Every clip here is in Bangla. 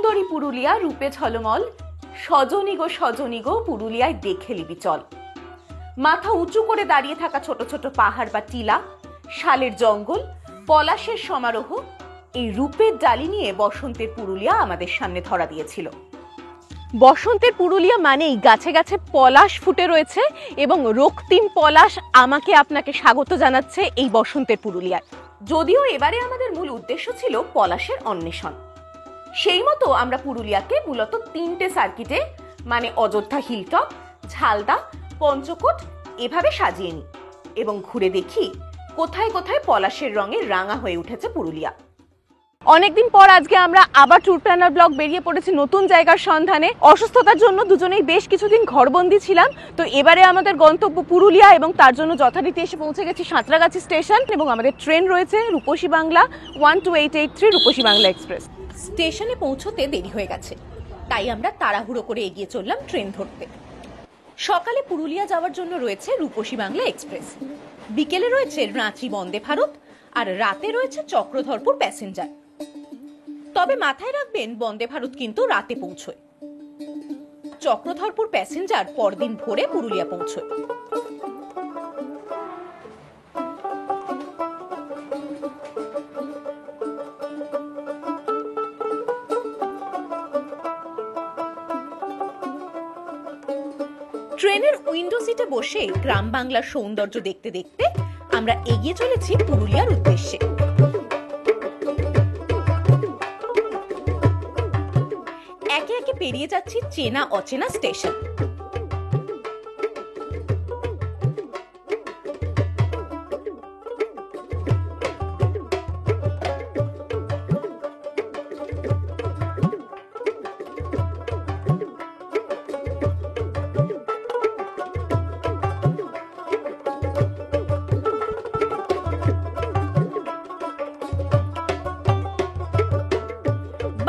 সুন্দরী পুরুলিয়া রূপে ঝলমল, সজনী গো পুরুলিয়ায় দেখে লিবি চল। মাথা উঁচু করে দাঁড়িয়ে থাকা ছোট ছোট পাহাড় বা টিলা, শালের জঙ্গল, পলাশের সমারোহ, এই রূপের ডালি নিয়ে বসন্তের পুরুলিয়া আমাদের সামনে ধরা দিয়েছিল। বসন্তের পুরুলিয়া মানেই গাছে গাছে পলাশ ফুটে রয়েছে এবং রক্তিম পলাশ আমাকে আপনাকে স্বাগত জানাচ্ছে এই বসন্তের পুরুলিয়ায়। যদিও এবারে আমাদের মূল উদ্দেশ্য ছিল পলাশের অন্বেষণ, সেই মতো আমরা পুরুলিয়াকে মূলত 3টে সার্কিটে মানে অযোধ্যা, হিলটপ, ঝালদা, পঞ্চকোট এভাবে সাজিয়ে নিই এবং ঘুরে দেখি কোথায় কোথায় পলাশের রঙে রাঙা হয়ে উঠেছে পুরুলিয়া। অনেকদিন পর আজকে আমরা আবার ট্যুর প্ল্যানার ব্লগ বেরিয়ে পড়েছি নতুন জায়গার সন্ধানে। অসুস্থতার জন্য দুজনেই বেশ কিছুদিন ঘরবন্দি ছিলাম, তো এবারে আমাদের গন্তব্য পুরুলিয়া এবং তার জন্য যথারীতি এসে পৌঁছে গেছি সাঁতরাগাছি স্টেশন এবং আমাদের ট্রেন রয়েছে রূপসী বাংলা 12883 রূপসী বাংলা এক্সপ্রেস। স্টেশনে পৌঁছতে দেরি হয়ে গেছে, তাই আমরা তাড়াহুড়ো করে এগিয়ে চললাম ট্রেন ধরতে। সকালে পুরুলিয়া যাওয়ার জন্য রয়েছে রূপসী বাংলা এক্সপ্রেস, বিকেলে রয়েছে রাঁচি বন্দে ভারত, আর রাতে রয়েছে চক্রধরপুর প্যাসেঞ্জার। তবে মাথায় রাখবেন বন্দে ভারত কিন্তু রাতে পৌঁছয়, চক্রধরপুর প্যাসেঞ্জার পরদিন ভোরে পুরুলিয়া পৌঁছয়। ট্রেনের উইন্ডো সিটে বসে গ্রাম বাংলার সৌন্দর্য দেখতে দেখতে আমরা এগিয়ে চলেছি পুরুলিয়ার উদ্দেশ্যে। একে একে পেরিয়ে যাচ্ছি চেনা অচেনা স্টেশন।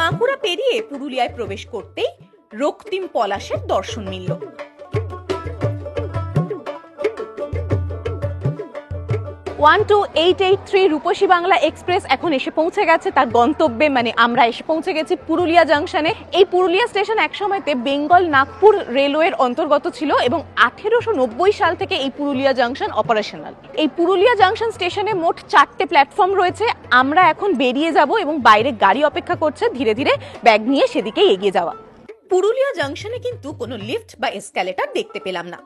বাঁকুড়া পেরিয়ে পুরুলিয়ায় প্রবেশ করতেই রক্তিম পলাশের দর্শন মিলল। 12883 রূপসী বাংলা এক্সপ্রেস এখন এসে পৌঁছে গেছে তার গন্তব্যে, মানে আমরা এসে পৌঁছে গেছি পুরুলিয়া জাংশনে। এই পুরুলিয়া স্টেশন একসময়তে বেঙ্গল নাগপুর রেলওয়ের অন্তর্গত ছিল এবং 1890 সাল থেকে এই পুরুলিয়া জাংশন অপারেশনাল। এই পুরুলিয়া জাংশন স্টেশনে মোট 4টে প্ল্যাটফর্ম রয়েছে। আমরা এখন বেরিয়ে যাব এবং বাইরে গাড়ি অপেক্ষা করছে, ধীরে ধীরে ব্যাগ নিয়ে সেদিকেই এগিয়ে যাওয়া। পুরুলিয়া জাংশনে কিন্তু কোনো লিফট বা এসক্যালেটর দেখতে পেলাম না।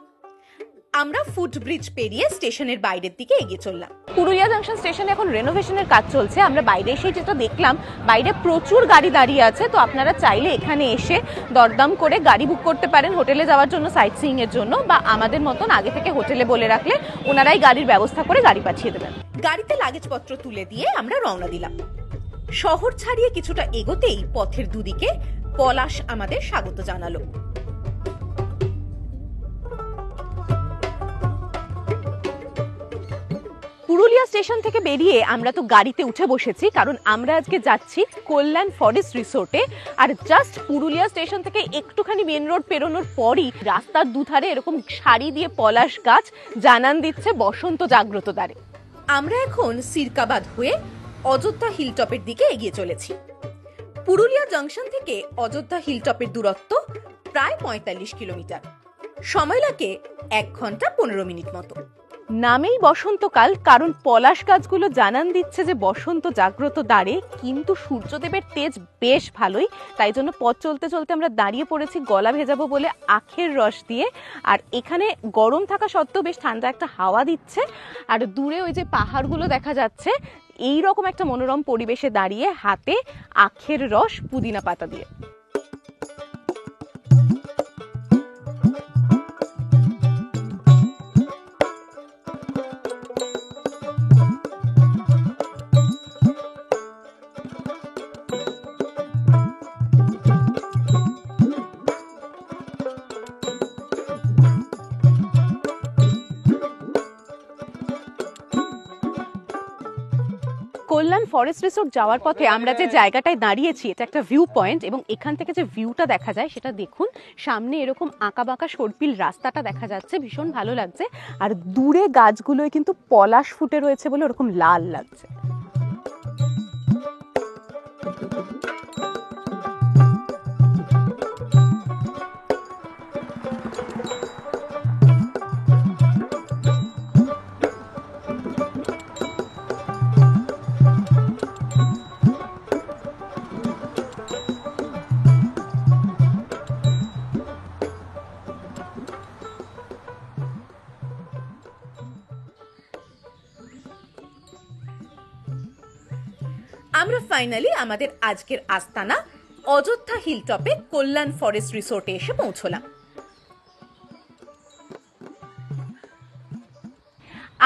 আমরা ফুটব্রিজ পেরিয়ে স্টেশনের বাইরের দিকে এগিয়ে চললাম। পুরুলিয়া জাংশন স্টেশনে এখন রেনোভেশনের কাজ চলছে। আমরা বাইরে এসে যেটা দেখলাম, বাইরে প্রচুর গাড়ি দাঁড়িয়ে আছে, তো আপনারা চাইলে এখানে এসে দরদাম করে গাড়ি বুক করতে পারেন হোটেলে যাওয়ার জন্য, সাইট সিইং এর জন্য, বা আমাদের মতন আগে থেকে হোটেলে বলে রাখলে ওনারাই গাড়ির ব্যবস্থা করে গাড়ি পাঠিয়ে দেবেন। গাড়িতে লাগেজপত্র তুলে দিয়ে আমরা রওনা দিলাম। শহর ছাড়িয়ে কিছুটা এগোতেই পথের দুদিকে পলাশ আমাদের স্বাগত জানালো। পুরুলিয়া স্টেশন থেকে বেরিয়ে আমরা তো গাড়িতে উঠে বসেছি, কারণ আমরা আজকে যাচ্ছি কল্যাণ ফরেস্ট রিসোর্টে। আর জাস্ট পুরুলিয়া স্টেশন থেকে একটুখানি মেন রোড পেরোনোর পরই রাস্তার দুধারে এরকম সারি দিয়ে পলাশ গাছ জানান দিচ্ছে বসন্ত জাগ্রত দ্বারে। আমরা এখন সিরকাবাদ হয়ে অযোধ্যা হিলটপের দিকে এগিয়ে চলেছি। পুরুলিয়া জংশন থেকে অযোধ্যা হিলটপের দূরত্ব প্রায় 45 কিলোমিটার, সময় লাগে 1 ঘন্টা 15 মিনিট মতো। নামেই বসন্তকাল, কারণ পলাশ গাছগুলো জানান দিচ্ছে যে বসন্ত জাগ্রত দ্বারে, কিন্তু সূর্যদেবের তেজ বেশ ভালোই, তাই জন্য পথ চলতে চলতে আমরা দাঁড়িয়ে পড়েছি গলা ভেজাবো বলে আখের রস দিয়ে। আর এখানে গরম থাকা সত্ত্বেও বেশ ঠান্ডা একটা হাওয়া দিচ্ছে, আর দূরে ওই যে পাহাড়গুলো দেখা যাচ্ছে, এই রকম একটা মনোরম পরিবেশে দাঁড়িয়ে হাতে আখের রস পুদিনা পাতা দিয়ে। কল্যাণ ফরেস্ট রিসোর্ট যাওয়ার পথে আমরা যে জায়গাটায় দাঁড়িয়েছি এটা একটা ভিউ পয়েন্ট, এবং এখান থেকে যে ভিউটা দেখা যায় সেটা দেখুন। সামনে এরকম আঁকা বাঁকা সর্পিল রাস্তাটা দেখা যাচ্ছে, ভীষণ ভালো লাগছে। আর দূরে গাছগুলোয় কিন্তু পলাশ ফুটে রয়েছে বলে ওরকম লাল লাগছে। আমরা ফাইনালি আমাদের আজকের আস্তানা অযোধ্যা হিলটপে কল্যাণ ফরেস্ট রিসোর্টে এসে পৌঁছলাম।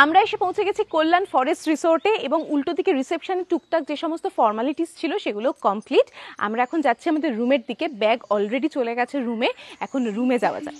আমরা এসে পৌঁছে গেছি কল্যাণ ফরেস্ট রিসোর্টে এবং উল্টো দিকে রিসেপশনে টুকটাক যে সমস্ত ফর্মালিটিস ছিল সেগুলো কমপ্লিট। আমরা এখন যাচ্ছি আমাদের রুমের দিকে। ব্যাগ অলরেডি চলে গেছে রুমে, এখন রুমে যাওয়া যাক।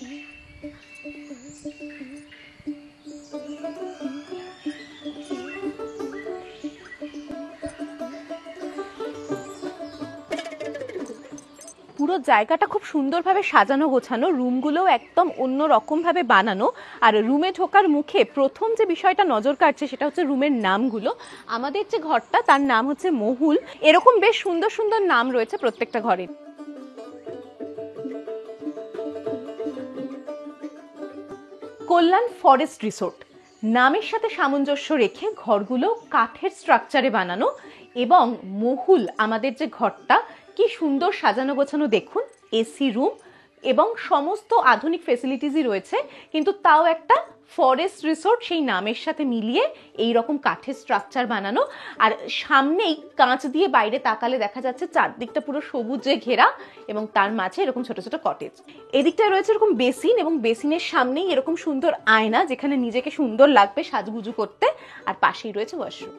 পুরো জায়গাটা খুব সুন্দরভাবে সাজানো গোছানো, রুমগুলোও একদম অন্য রকমভাবে বানানো। আর রুমে ঢোকার মুখে প্রথম যে বিষয়টা নজর কাটছে সেটা হচ্ছে রুমের নামগুলো। আমাদের যে ঘরটা তার নাম হচ্ছে মহুল। এরকম বেশ সুন্দর সুন্দর নাম রয়েছে প্রত্যেকটা ঘরের। কল্যাণ ফরেস্ট রিসোর্ট নামের সাথে সামঞ্জস্য রেখে ঘরগুলো কাঠের স্ট্রাকচারে বানানো এবং মহুল আমাদের যে ঘরটা কি সুন্দর সাজানো গোছানো দেখুন। এসি রুম এবং সমস্ত আধুনিক ফেসিলিটিসই রয়েছে, কিন্তু তাও একটা ফরেস্ট রিসোর্ট সেই নামের সাথে মিলিয়ে এই রকম কাঠের স্ট্রাকচার বানানো। আর সামনেই কাঁচ দিয়ে বাইরে তাকালে দেখা যাচ্ছে চারদিকটা পুরো সবুজে ঘেরা এবং তার মাঝে এরকম ছোট ছোট কটেজ। এদিকটায় রয়েছে এরকম বেসিন এবং বেসিনের সামনেই এরকম সুন্দর আয়না যেখানে নিজেকে সুন্দর লাগবে সাজগুজু করতে। আর পাশেই রয়েছে ওয়াশরুম।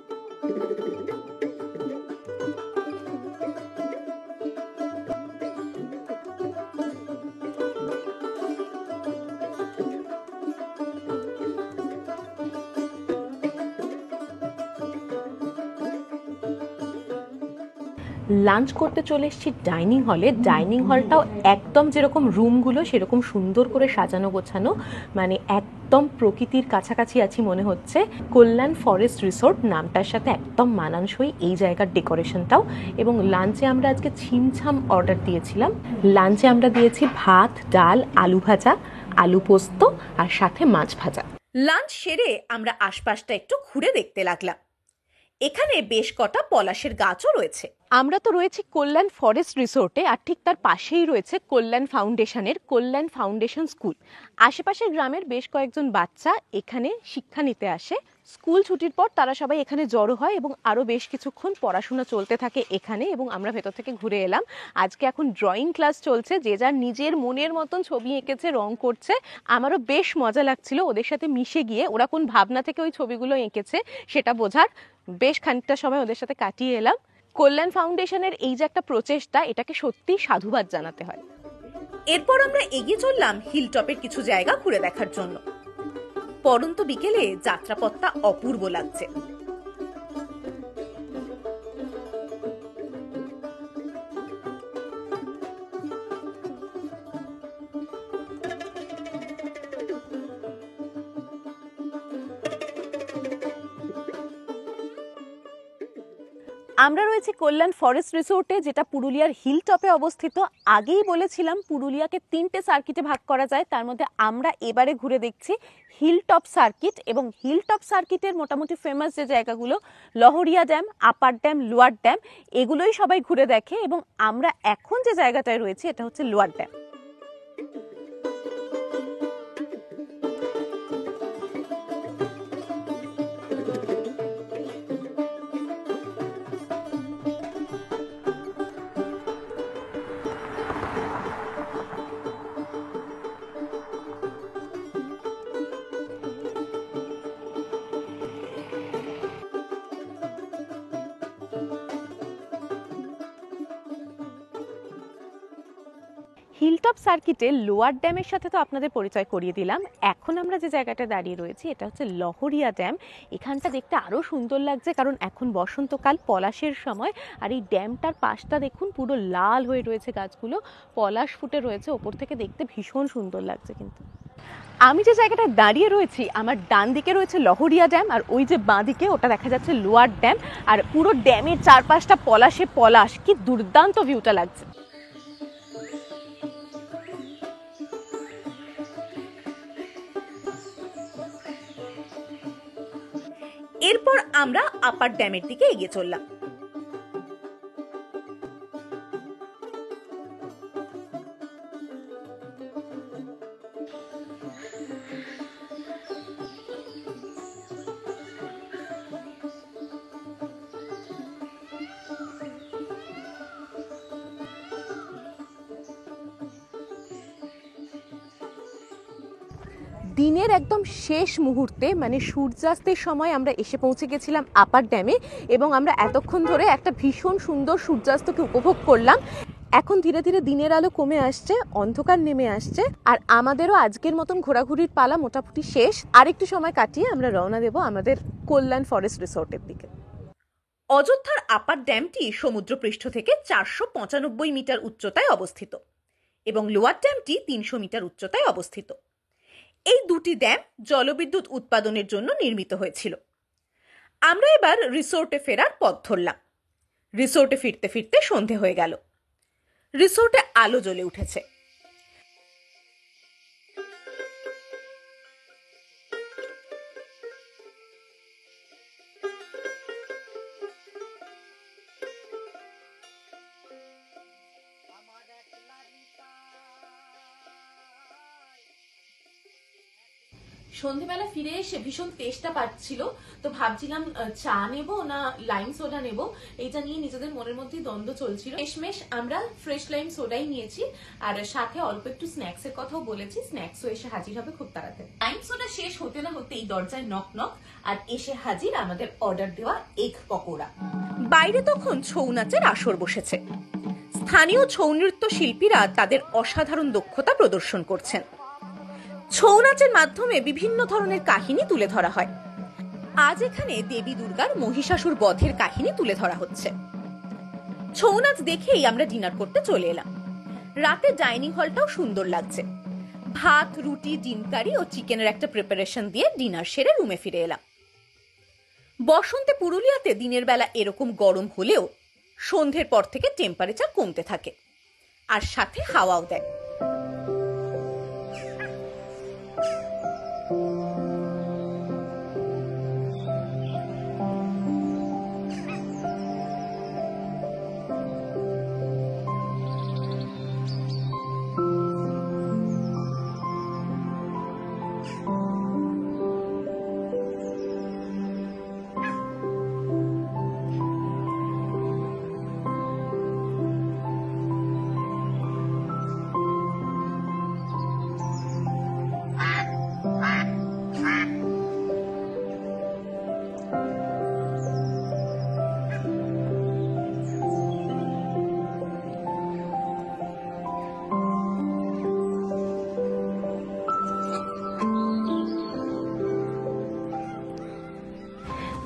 লাঞ্চ করতে চলে এসেছি ডাইনিং হলে। ডাইনিং হলটাও একদম যেরকম রুমগুলো সেরকম সুন্দর করে সাজানো গোছানো, মানে একদম প্রকৃতির কাছাকাছি আছি মনে হচ্ছে। কল্যাণ ফরেস্ট রিসোর্ট নামটার সাথে একদম মানানসই এই জায়গার ডেকোরেশনটাও। এবং লাঞ্চে আমরা আজকে ছিমছাম অর্ডার দিয়েছিলাম। লাঞ্চে আমরা দিয়েছি ভাত, ডাল, আলু ভাজা, আলু পোস্ত আর সাথে মাছ ভাজা। লাঞ্চ সেরে আমরা আশপাশটা একটু ঘুরে দেখতে লাগলাম। এখানে বেশ কটা পলাশের গাছও রয়েছে। আমরা তো রয়েছি কল্যাণ ফরেস্ট রিসোর্টে, আর ঠিক তার পাশেই রয়েছে কল্যাণ ফাউন্ডেশনের কল্যাণ ফাউন্ডেশন স্কুল। আশেপাশের গ্রামের বেশ কয়েকজন বাচ্চা এখানে শিক্ষা নিতে আসে। স্কুল ছুটির পর তারা সবাই এখানে জড়ো হয় এবং আরও বেশ কিছুক্ষণ পড়াশোনা চলতে থাকে এখানে। এবং আমরা ভেতর থেকে ঘুরে এলাম। আজকে এখন ড্রয়িং ক্লাস চলছে, যে যার নিজের মনের মতন ছবি এঁকেছে, রং করছে। আমারও বেশ মজা লাগছিল ওদের সাথে মিশে গিয়ে। ওরা কোন ভাবনা থেকে ওই ছবিগুলো এঁকেছে সেটা বোঝার বেশ খানিকটা সময় ওদের সাথে কাটিয়ে এলাম। কল্যাণ ফাউন্ডেশনের এই যে একটা প্রচেষ্টা, এটাকে সত্যি সাধুবাদ জানাতে হয়। এরপর আমরা এগিয়ে চললাম হিলটপের কিছু জায়গা ঘুরে দেখার জন্য। পরন্ত বিকেলে যাত্রাপথটা অপূর্ব লাগছে। আমরা রয়েছি কল্যাণ ফরেস্ট রিসোর্টে, যেটা পুরুলিয়ার হিলটপে অবস্থিত। আগেই বলেছিলাম পুরুলিয়াকে 3টে সার্কিটে ভাগ করা যায়, তার মধ্যে আমরা এবারে ঘুরে দেখছি হিলটপ সার্কিট। এবং হিলটপ সার্কিটের মোটামুটি ফেমাস যে জায়গাগুলো, Lahariya dam, upper dam, lower dam, এগুলোই সবাই ঘুরে দেখে। এবং আমরা এখন যে জায়গাটায় রয়েছি এটা হচ্ছে লোয়ার ড্যাম। হিলটপ সার্কিটে লোয়ার ড্যামের সাথে তো আপনাদের পরিচয় করিয়ে দিলাম। এখন আমরা যে জায়গাটা দাঁড়িয়ে রয়েছি এটা হচ্ছে লহরিয়া ড্যাম। এখানটা দেখতে আরও সুন্দর লাগছে কারণ এখন বসন্তকাল, পলাশের সময়। আর এই ড্যামটার পাশটা দেখুন পুরো লাল হয়ে রয়েছে গাছগুলো, পলাশ ফুটে রয়েছে ওপর থেকে, দেখতে ভীষণ সুন্দর লাগছে। কিন্তু আমি যে জায়গাটায় দাঁড়িয়ে রয়েছি আমার ডান দিকে রয়েছে লহরিয়া ড্যাম, আর ওই যে বাঁ দিকে ওটা দেখা যাচ্ছে লোয়ার ড্যাম। আর পুরো ড্যামের চারপাশটা পলাশে পলাশ, কি দুর্দান্ত ভিউটা লাগছে। এরপর আমরা আপার ড্যামের দিকে এগিয়ে চললাম। দিনের একদম শেষ মুহূর্তে মানে সূর্যাস্তের সময় আমরা এসে পৌঁছে গেছিলাম আপার ড্যামে এবং আমরা এতক্ষণ ধরে একটা ভীষণ সুন্দর সূর্যাস্তকে উপভোগ করলাম। এখন ধীরে ধীরে দিনের আলো কমে আসছে, অন্ধকার নেমে আসছে, আর আমাদেরও আজকের মতন ঘোরাঘুরির পালা মোটামুটি শেষ। আরেকটু সময় কাটিয়ে আমরা রওনা দেব আমাদের কল্যাণ ফরেস্ট রিসোর্টের দিকে। অযোধ্যার আপার ড্যামটি সমুদ্রপৃষ্ঠ থেকে 495 মিটার উচ্চতায় অবস্থিত এবং লোয়ার ড্যামটি 300 মিটার উচ্চতায় অবস্থিত। এই দুটি ড্যাম জলবিদ্যুৎ উৎপাদনের জন্য নির্মিত হয়েছিল। আমরা এবার রিসোর্টে ফেরার পথ ধরলাম। রিসোর্টে ফিরতে ফিরতে সন্ধে হয়ে গেল। রিসোর্টে আলো জ্বলে উঠেছে। সন্ধ্যেবেলা ফিরে এসে ভীষণ তেষ্টা পাচ্ছিল, তো ভাবছিলাম চা নেব না লাইম সোডা নেব, এইটা নিয়ে নিজেদের মনের মধ্যে দ্বন্দ্ব চলছিল। শেষমেশ আমরা ফ্রেশ লাইম সোডাই নিয়েছি আর সাথে অল্প একটু স্ন্যাক্স এর কথাও বলেছি। স্ন্যাক্সও এসে হাজির হবে খুব তাড়াতাড়ি। লাইম সোডা শেষ হতে না হতেই দরজায় নক নক, আর এসে হাজির আমাদের অর্ডার দেওয়া এগ পকোড়া। বাইরে তখন ছৌ নাচের আসর বসেছে। স্থানীয় ছৌ নৃত্য শিল্পীরা তাদের অসাধারণ দক্ষতা প্রদর্শন করছেন। ছৌ নাচের মাধ্যমে বিভিন্ন ধরনের কাহিনী তুলে ধরা হয়। আজ এখানে দেবী দুর্গার মহিষাসুর বধের কাহিনী তুলে ধরা হচ্ছে। ছৌ নাচ দেখেই আমরা ডিনার করতে চলে এলাম। রাতে ডাইনিং হলটাও সুন্দর লাগছে। ভাত, রুটি, ডিম কারি ও চিকেনের একটা প্রিপারেশন দিয়ে ডিনার সেরে রুমে ফিরে এলাম। বসন্তে পুরুলিয়াতে দিনের বেলা এরকম গরম হলেও সন্ধ্যের পর থেকে টেম্পারেচার কমতে থাকে আর সাথে হাওয়াও দেয়।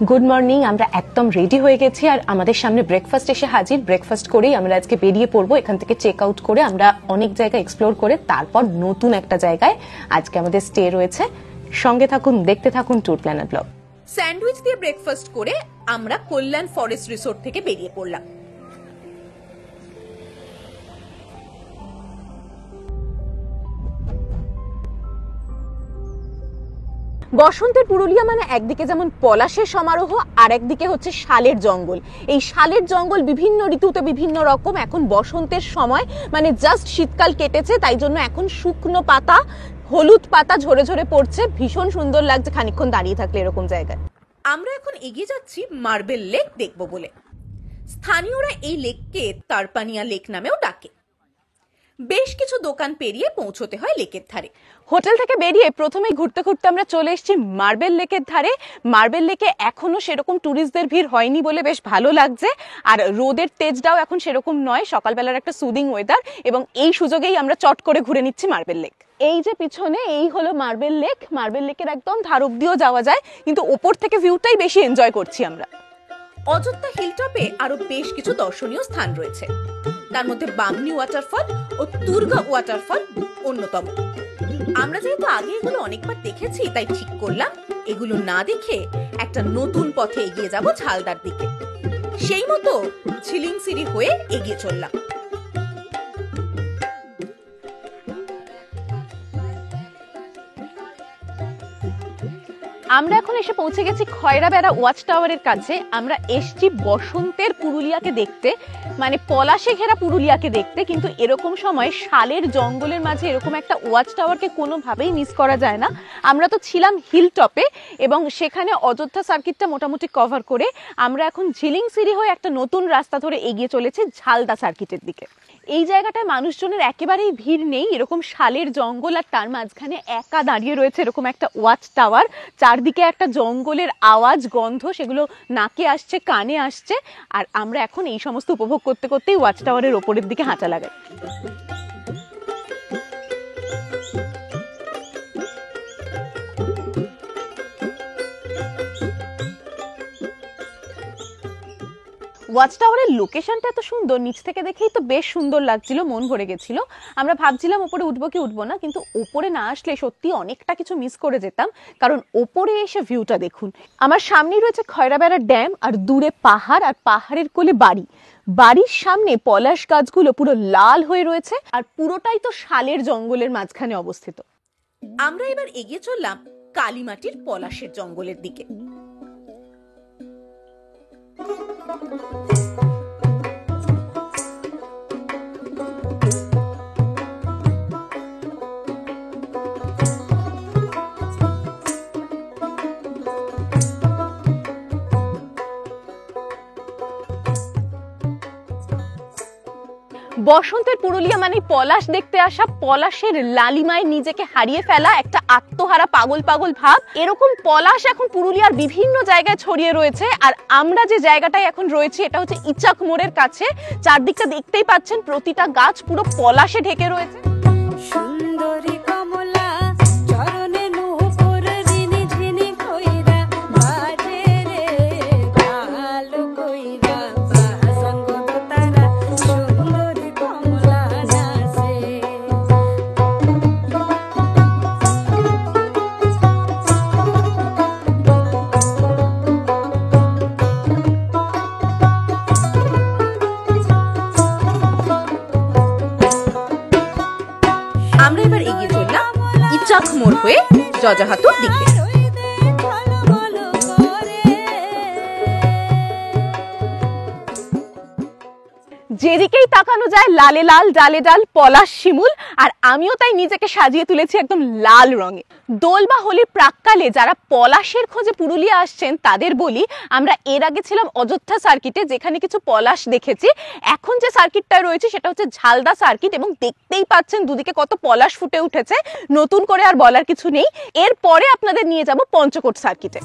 গুড মর্নিং, আমরা একদম রেডি হয়ে গেছি আর আমাদের সামনে ব্রেকফাস্ট এসে হাজির। ব্রেকফাস্ট করেই আমরা আজকে বেরিয়ে পড়বো। এখান থেকে চেক আউট করে আমরা অনেক জায়গা এক্সপ্লোর করে তারপর নতুন একটা জায়গায় আজকে আমাদের স্টে রয়েছে। সঙ্গে থাকুন, দেখতে থাকুন ট্যুর প্ল্যানার ব্লগ। স্যান্ডউইচ দিয়ে ব্রেকফাস্ট করে আমরা কল্যাণ ফরেস্ট রিসোর্ট থেকে বেরিয়ে পড়লাম। বসন্তের পুরুলিয়া মানে একদিকে যেমন পলাশের সমারোহ আর একদিকে হচ্ছে শালের জঙ্গল। এই শালের জঙ্গল বিভিন্ন ঋতুতে বিভিন্ন রকম। এখন বসন্তের সময় মানে জাস্ট শীতকাল কেটেছে, তাই জন্য এখন শুকনো পাতা, হলুদ পাতা ঝরে ঝরে পড়ছে। ভীষণ সুন্দর লাগছে খানিকক্ষণ দাঁড়িয়ে থাকলে এরকম জায়গায়। আমরা এখন এগিয়ে যাচ্ছি মার্বেল লেক দেখবো বলে। স্থানীয়রা এই লেককে তারপানিয়া লেক নামেও ডাকে। বেশ কিছু দোকান পেরিয়ে পৌঁছতে হয় লেকের ধারে। হোটেল থেকে বেরিয়ে প্রথমে ঘুরতে ঘুরতে আমরা চলে এসেছি মার্বেল লেকের ধারে। মার্বেল লেকে এখনো সেরকম টুরিস্টদের ভিড় হয়নি বলে বেশ ভালো লাগছে, আর রোদের তেজটাও এখন সেরকম নয়। সকালবেলার একটা সুদিং ওয়েদার, এবং এই সুযোগেই আমরা চট করে ঘুরে নিচ্ছি মার্বেল লেক। এই যে পিছনে, এই হলো মার্বেল লেক। মার্বেল লেকের একদম ধার অব্দিও যাওয়া যায়, কিন্তু ওপর থেকে ভিউটাই বেশি এনজয় করছি আমরা। অযোধ্যা হিলটপে আরো বেশ কিছু দর্শনীয় স্থান রয়েছে, তার মধ্যে বামনি ওয়াটারফল ও তুর্গা ওয়াটারফল অন্যতম। আমরা যেহেতু আগে এগুলো অনেকবার দেখেছি, তাই ঠিক করলাম এগুলো না দেখে একটা নতুন পথে এগিয়ে যাব ঝালদার দিকে। সেই মতো ঝিলিংসিরি হয়ে এগিয়ে চললাম। আমরা এখন এসে পৌঁছে গেছি খয়রাবেড়া ওয়াচ টাওয়ারের কাছে। আমরা এসছি বসন্তের পুরুলিয়াকে দেখতে, মানে পলাশে ঘেরা পুরুলিয়াকে দেখতে, কিন্তু এরকম সময় শালের জঙ্গলের মাঝে এরকম একটা ওয়াচ টাওয়ারকে কোনোভাবেই মিস করা যায় না। আমরা তো ছিলাম হিল টপে, এবং সেখানে অযোধ্যা সার্কিটটা মোটামুটি কভার করে আমরা এখন ঝিলিংসিরি হয়ে একটা নতুন রাস্তা ধরে এগিয়ে চলেছি ঝালদা সার্কিটের দিকে। এই জায়গাটায় মানুষজনের একেবারেই ভিড় নেই, এরকম শালের জঙ্গল আর তার মাঝখানে একা দাঁড়িয়ে রয়েছে এরকম একটা ওয়াচ টাওয়ার। চারদিকে একটা জঙ্গলের আওয়াজ গন্ধ সেগুলো নাকে আসছে, কানে আসছে, আর আমরা এখন এই সমস্ত উপভোগ করতে করতেই ওয়াচ টাওয়ারের ওপরের দিকে হাঁটা লাগাই। ওয়াচ টাওয়ারের লোকেশনটা এত সুন্দর, নিচ থেকে দেখেই তো বেশ সুন্দর লাগছিল, মন ভরে গেছিল। আমরা ভাবছিলাম ওপরে উঠবো কি উঠবো না, কিন্তু ওপরে না আসলে সত্যি অনেকটা কিছু মিস করে যেতাম, কারণ ওপরে এসে ভিউটা দেখুন। আমার সামনেই রয়েছে খয়রাবেড়া ড্যাম, আর দূরে পাহাড়, আর পাহাড়ের কোলে বাড়ি। বাড়ির সামনে পলাশ গাছগুলো পুরো লাল হয়ে রয়েছে, আর পুরোটাই তো শালের জঙ্গলের মাঝখানে অবস্থিত। আমরা এবার এগিয়ে চললাম কালীমাটির পলাশের জঙ্গলের দিকে। বসন্তের পুরুলিয়া মানে পলাশ দেখতে আসা, পলাশের লালিমায় নিজেকে হারিয়ে ফেলা, একটা আত্মহারা পাগল পাগল ভাব। এরকম পলাশ এখন পুরুলিয়ার বিভিন্ন জায়গায় ছড়িয়ে রয়েছে। আর আমরা যে জায়গাটায় এখন রয়েছি এটা হচ্ছে ইচাক মোড়ের কাছে। চারদিকটা দেখতেই পাচ্ছেন, প্রতিটা গাছ পুরো পলাশে ঢেকে রয়েছে। সুন্দরী কমলা চরণে নূপুর রিনি ঝিনি কইরা বাজে রে ভালো কইরা বাসঙ্গ তারা সুন্দরী কমলা নাচে। আমরা এবার এগিয়ে চললাম ইচাক মোড় হয়ে জজাহাতুর দিকে। যেদিকেই তাকানো যায় লালে লাল ডালে ডাল পলাশ শিমুল, আর আমিও তাই নিজেকে সাজিয়ে তুলেছি একদম লাল রঙে। দোল বা হোলির প্রাককালে যারা পলাশের খোঁজে পুরুলিয়া আসছেন তাদের বলি, আমরা এর আগে ছিলাম অযোধ্যা সার্কিটে, যেখানে কিছু পলাশ দেখেছি। এখন যে সার্কিটটা রয়েছে সেটা হচ্ছে ঝালদা সার্কিট, এবং দেখতেই পাচ্ছেন দুদিকে কত পলাশ ফুটে উঠেছে। নতুন করে আর বলার কিছু নেই। এরপরে আপনাদের নিয়ে যাব পঞ্চকোট সার্কিটে।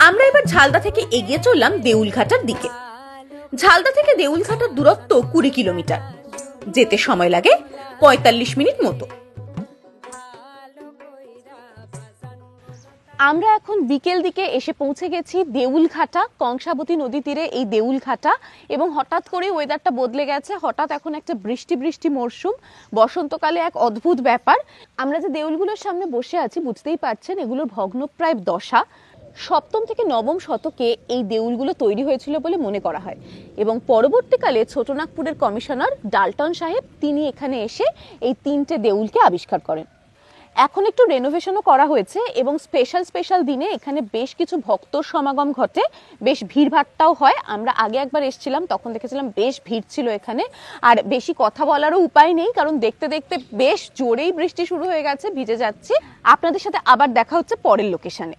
আমরা এবার ঝালদা থেকে এগিয়ে চললাম দেউলঘাটার দিকে। ঝালদা থেকে দেউলঘাটার দূরত্ব 20 কিলোমিটার, যেতে সময় লাগে 45 মিনিট মতো। আমরা এখন বিকেল দিকে এসে পৌঁছে গেছি দেউলঘাটা, কংসাবতী নদী তীরে এই দেউলঘাটা। এবং হঠাৎ করে ওয়েদারটা বদলে গেছে, হঠাৎ এখন একটা বৃষ্টি বৃষ্টি মরশুম, বসন্তকালে এক অদ্ভুত ব্যাপার। আমরা যে দেউলগুলোর সামনে বসে আছি বুঝতেই পারছেন এগুলোর ভগ্নপ্রায় দশা। 7ম থেকে 9ম শতকে এই দেউলগুলো তৈরি হয়েছিল বলে মনে করা হয়, এবং পরবর্তীকালে ছোটনাগপুরের কমিশনার ডালটন সাহেব তিনি এখানে এসে এই 3টে দেউলকে আবিষ্কার করেন। এখন একটু রেনোভেশনও করা হয়েছে, এবং স্পেশাল দিনে এখানে বেশ কিছু ভক্তর সমাগম ঘটে, বেশ ভিড়ভাট্টাও হয়। আমরা আগে একবার এসেছিলাম, তখন দেখেছিলাম বেশ ভিড় ছিল এখানে। আর বেশি কথা বলারও উপায় নেই, কারণ দেখতে দেখতে বেশ জোরেই বৃষ্টি শুরু হয়ে গেছে, ভিজে যাচ্ছি। আপনাদের সাথে আবার দেখা হচ্ছে পরের লোকেশনে।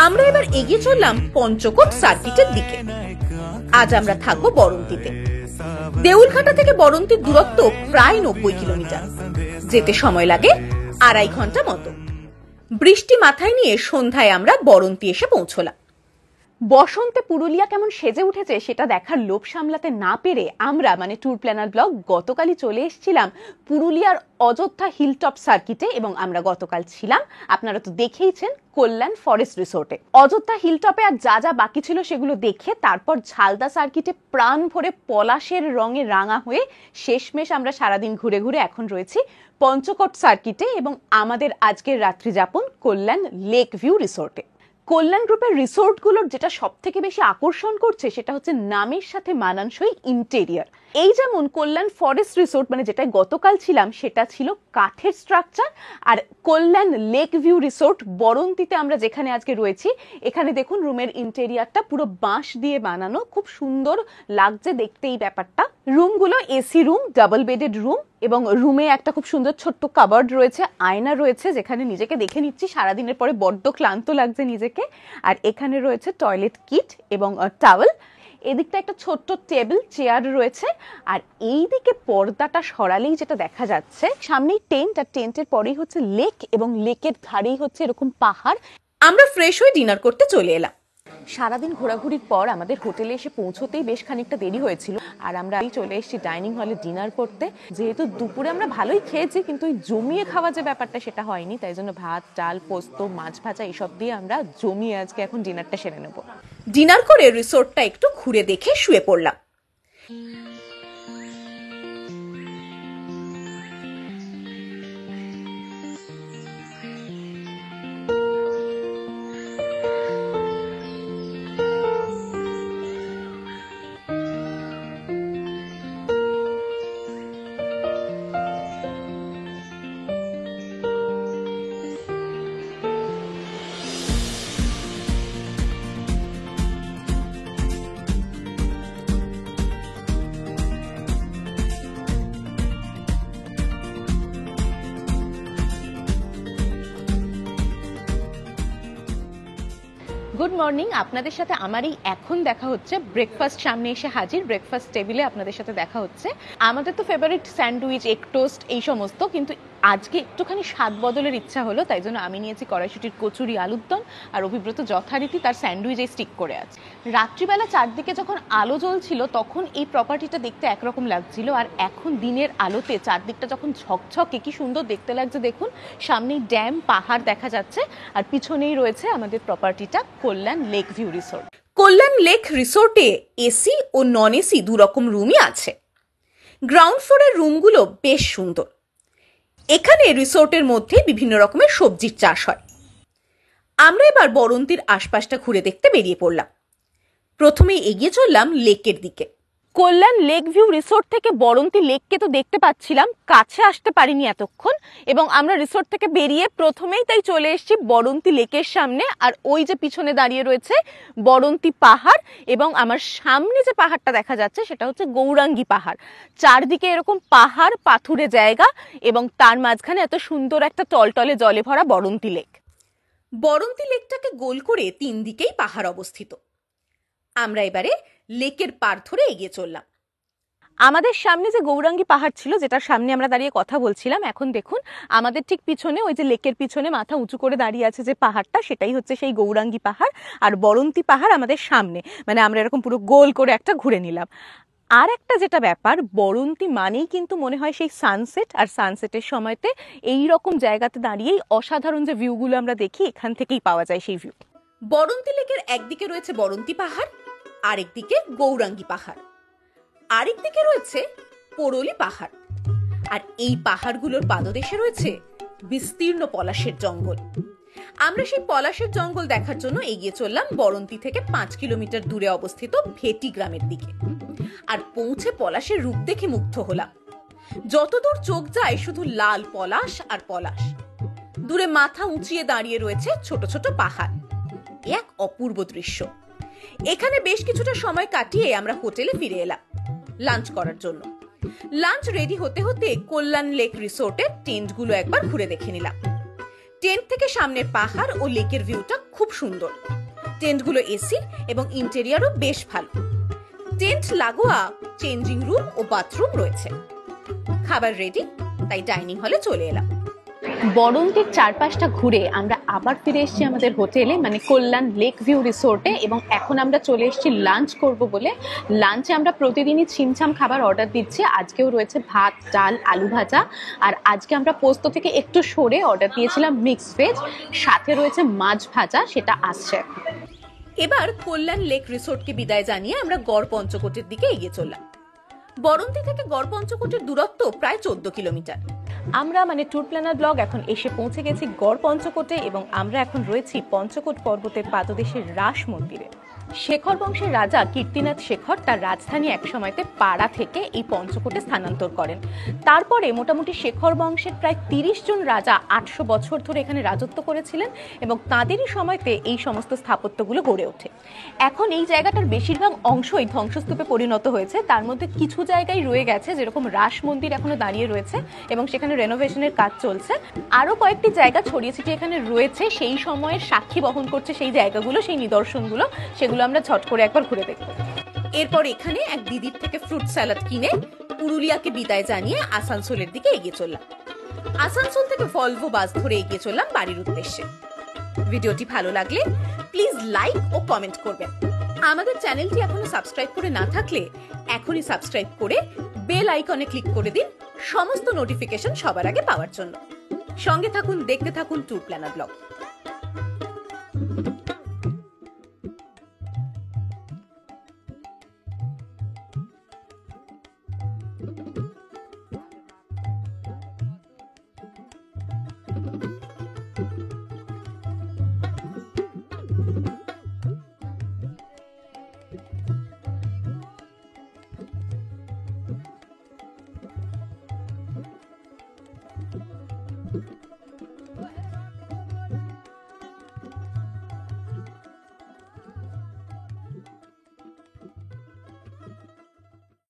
আমরা এবার এগিয়ে চললাম পঞ্চকোট সার্কিটের দিকে। আজ আমরা থাকবো বরন্তিতে। দেউলঘাটা থেকে বরন্তির দূরত্ব প্রায় 90 কিলোমিটার, যেতে সময় লাগে 2.5 ঘন্টা মতো। বৃষ্টি মাথায় নিয়ে সন্ধ্যায় আমরা বরন্তি এসে পৌঁছলাম। বসন্তে পুরুলিয়া কেমন সেজে উঠেছে সেটা দেখার লোভ সামলাতে না পেরে আমরা মানে ট্যুর প্ল্যানার ব্লগ গতকালই চলে এসেছিলাম পুরুলিয়ার অযোধ্যা হিলটপ সার্কিটে এবং আমরা গতকাল ছিলাম, আপনারা তো দেখেইছেন, কল্যাণ ফরেস্ট রিসোর্টে। অযোধ্যা হিলটপে আর যা যা বাকি ছিল সেগুলো দেখে তারপর ঝালদা সার্কিটে প্রাণ ভরে পলাশের রঙে রাঙা হয়ে শেষমেশ আমরা সারাদিন ঘুরে ঘুরে এখন রয়েছি পঞ্চকোট সার্কিটে এবং আমাদের আজকের রাত্রি যাপন কল্যাণ লেক ভিউ রিসোর্টে। কল্যাণ গ্রুপের রিসোর্টগুলোর যেটা সব থেকে বেশি আকর্ষণ করছে সেটা হচ্ছে নামের সাথে মানানসই ইন্টেরিয়ার। এই যেমন কল্যাণ ফরেস্ট রিসোর্ট মানে যেটায় গতকাল ছিলাম সেটা ছিল কাঠের স্ট্রাকচার, আর কল্যাণ লেক ভিউ রিসোর্ট বরন্তিতে আমরা যেখানে আজকে রয়েছি এখানে দেখুন রুমের ইন্টেরিয়ারটা পুরো বাঁশ দিয়ে বানানো, খুব সুন্দর লাগছে দেখতে এই ব্যাপারটা। রুমগুলো AC room, double bedded room এবং রুমে একটা খুব সুন্দর ছোট্ট কাবার্ড রয়েছে, আয়না রয়েছে যেখানে নিজেকে দেখে নিচ্ছি, সারাদিনের পরে বড্ড ক্লান্ত লাগছে নিজেকে। আর এখানে রয়েছে টয়লেট কিট এবং টাওয়েল। এদিকটা একটা ছোট্ট টেবিল চেয়ার রয়েছে, আর এই দিকে পর্দাটা সরালেই যেটা দেখা যাচ্ছে সামনেই টেন্ট, আর টেন্টের পরেই হচ্ছে লেক এবং লেকের ধারেই হচ্ছে এরকম পাহাড়। আমরা ফ্রেশ হয়ে ডিনার করতে চলে এলাম। সারাদিন ঘোরাঘুরির পর আমাদের হোটেলে এসে পৌঁছতেই বেশ খানিকটা দেরি হয়েছিল, আর আমরা চলে এসেছি ডাইনিং হলে ডিনার করতে। যেহেতু দুপুরে আমরা ভালোই খেয়েছি কিন্তু ওই জমিয়ে খাওয়া যে ব্যাপারটা সেটা হয়নি, তাই জন্য ভাত, ডাল, পোস্ত, মাছ ভাজা এইসব দিয়ে আমরা জমিয়ে আজকে এখন ডিনারটা সেরে নেব। ডিনার করে রিসোর্টটা একটু ঘুরে দেখে শুয়ে পড়লাম। গুড মর্নিং, আপনাদের সাথে আমার এই এখন দেখা হচ্ছে ব্রেকফাস্ট সামনে এসে হাজির, ব্রেকফাস্ট টেবিলে আপনাদের সাথে দেখা হচ্ছে। আমাদের তো ফেভারিট স্যান্ডউইচ, এগ টোস্ট এই সমস্ত, কিন্তু আজকে একটুখানি স্বাদ বদলের ইচ্ছা হলো, তাই জন্য আমি নিয়েছি কড়াইশুটির কচুরি, আলুর দম, আর অভিব্রত যথারীতি তার স্যান্ডউইচে স্টিক করে আছে। রাত্রিবেলা চারদিকে যখন আলো জ্বলছিল তখন এই প্রপার্টিটা দেখতে একরকম লাগছিল, আর এখন দিনের আলোতে চারদিকটা যখন ঝকঝকে কি সুন্দর দেখতে লাগছে দেখুন। সামনেই ড্যাম, পাহাড় দেখা যাচ্ছে, আর পিছনেই রয়েছে আমাদের প্রপার্টিটা কল্যাণ লেক ভিউ রিসোর্ট। কল্যাণ লেক রিসোর্টে এসি ও নন এসি দু রকম রুমই আছে। গ্রাউন্ড ফ্লোরের রুমগুলো বেশ সুন্দর। এখানে রিসোর্টের মধ্যে বিভিন্ন রকমের সবজির চাষ হয়। আমরা এবার বরন্তির আশপাশটা ঘুরে দেখতে বেরিয়ে পড়লাম। প্রথমেই এগিয়ে চললাম লেকের দিকে। কল্যাণ লেক ভিউ রিসোর্ট থেকে বরন্তি লেককে তো দেখতে পাচ্ছিলাম, কাছে আসতে পারিনি এতক্ষণ, এবং আমরা রিসোর্ট থেকে বেরিয়ে প্রথমেই তাই চলে এসেছি বরন্তি লেকের সামনে। আর ওই যে পিছনে দাঁড়িয়ে রয়েছে বরন্তি পাহাড়, এবং আমার সামনে যে পাহাড়টা দেখা যাচ্ছে সেটা হচ্ছে গৌরাঙ্গী পাহাড়। চারদিকে এরকম পাহাড়, পাথুরে জায়গা, এবং তার মাঝখানে এত সুন্দর একটা টলটলে জলে ভরা বরন্তি লেক। বরন্তি লেকটাকে গোল করে তিন দিকেই পাহাড় অবস্থিত। আমরা এবারে লেকের পার ধরে এগিয়ে চললাম। আমাদের সামনে যে গৌরাঙ্গী পাহাড় ছিল, যেটার সামনে আমরা দাঁড়িয়ে কথা বলছিলাম, এখন দেখুন আমাদের ঠিক পিছনে ওই যে লেকের পিছনে মাথা উঁচু করে দাঁড়িয়ে আছে যে পাহাড়টা, সেটাই হচ্ছে সেই গৌরাঙ্গী পাহাড়। আর বরন্তি পাহাড় আমাদের সামনে, মানে আমরা এরকম পুরো গোল করে একটা ঘুরে নিলাম। আর একটা যেটা ব্যাপার, বরন্তি মানেই কিন্তু মনে হয় সেই সানসেট, আর সানসেটের সময়তে এই রকম জায়গাতে দাঁড়িয়েই অসাধারণ যে ভিউগুলো আমরা দেখি এখান থেকেই পাওয়া যায় সেই ভিউ। বরন্তি লেকের একদিকে রয়েছে বরন্তি পাহাড়, আরেকদিকে গৌরাঙ্গী পাহাড়, আরেকদিকে রয়েছে পোড়লি পাহাড়, আর এই পাহাড়গুলোর পাদদেশে রয়েছে বিস্তীর্ণ পলাশের জঙ্গল। আমরা সেই পলাশের জঙ্গল দেখার জন্য এগিয়ে চললাম বরন্তি থেকে 5 কিলোমিটার দূরে অবস্থিত ভেটি গ্রামের দিকে। আর পৌঁছে পলাশের রূপ দেখে মুগ্ধ হলাম। যতদূর চোখ যায় শুধু লাল পলাশ আর পলাশ। দূরে মাথা উঁচিয়ে দাঁড়িয়ে রয়েছে ছোট ছোট পাহাড়। এক অপূর্ব দৃশ্য। এখানে বেশ কিছুটা সময় কাটিয়ে আমরা হোটেলে ফিরে এলাম লাঞ্চ করার জন্য। লাঞ্চ রেডি হতে হতে কল্যাণ লেক রিসোর্টের টেন্টগুলো একবার ঘুরে দেখে নিলাম। টেন্ট থেকে সামনের পাহাড় ও লেকের ভিউটা খুব সুন্দর। টেন্টগুলো এসি এবং ইন্টেরিয়ারও বেশ ভালো। টেন্ট লাগোয়া চেঞ্জিং রুম ও বাথরুম রয়েছে। খাবার রেডি, তাই ডাইনিং হলে চলে এলাম। বরন্তির চারপাশটা ঘুরে আমরা আবার ফিরে এসেছি আমাদের হোটেলে, মানে কল্যাণ লেক ভিউ রিসোর্টে। এবং এখন আমরা চলে এসেছি লাঞ্চ করব বলে। লাঞ্চে আমরা প্রতিদিনই ছিমছাম খাবার অর্ডার দিচ্ছি। আজকেও রয়েছে ভাত, ডাল, আলু ভাজা। আর আজকে আমরা পোস্ত থেকে একটু সরে অর্ডার দিয়েছিলাম মিক্সড ভেজ, সাথে রয়েছে মাছ ভাজা, সেটা আসছে এখন। এবার কল্যাণ লেক রিসোর্টকে বিদায় জানিয়ে আমরা গড় পঞ্চকোটের দিকে এগিয়ে চললাম। বরন্তি থেকে গড় পঞ্চকোটের দূরত্ব প্রায় 14 কিলোমিটার। আমরা মানে ট্যুর প্ল্যানার ব্লগ এখন এসে পৌঁছে গেছি গড় পঞ্চকোটে এবং আমরা এখন রয়েছি পঞ্চকোট পর্বতের পাদদেশের রাস মন্দিরে। শেখর বংশের রাজা কীর্তিনাথ শেখর তার রাজধানী একসময়তে পাড়া থেকে এই পঞ্চকোটে স্থানান্তর করেন। তারপরে মোটামুটি শেখর বংশের প্রায় 30 জন রাজা 800 বছর ধরে এখানে রাজত্ব করেছিলেন এবং তাঁদেরই সময়তে এই সমস্ত স্থাপত্যগুলো গড়ে ওঠে। এখন এই জায়গাটার বেশিরভাগ অংশই ধ্বংসস্তূপে পরিণত হয়েছে, তার মধ্যে কিছু জায়গায় রয়ে গেছে, যেরকম রাস মন্দির এখনো দাঁড়িয়ে রয়েছে এবং সেখানে রেনোভেশনের কাজ চলছে। আরো কয়েকটি জায়গা ছড়িয়ে ছিটিয়ে এখানে রয়েছে, সেই সময়ের সাক্ষী বহন করছে সেই জায়গাগুলো, সেই নিদর্শনগুলো, সেগুলো আমরা ঝট করে একবার ঘুরে দেখব। এরপর এখানে এক দিদির থেকে ফ্রুট স্যালাড কিনে পুরুলিয়াকে বিদায় জানিয়ে আসানসোলের দিকে এগিয়ে চললাম। আসানসোল থেকে ভলভো বাস ধরে এগিয়ে চললাম বাড়ির উদ্দেশ্যে। ভিডিওটি ভালো লাগলে প্লিজ লাইক ও কমেন্ট করবেন। আমাদের চ্যানেলটি এখনো সাবস্ক্রাইব করে না থাকলে এখনই সাবস্ক্রাইব করে বেল আইকনে ক্লিক করে দিন সমস্ত নোটিফিকেশন সবার আগে পাওয়ার জন্য। সঙ্গে থাকুন, দেখতে থাকুন ট্যুর প্ল্যানার ব্লগ।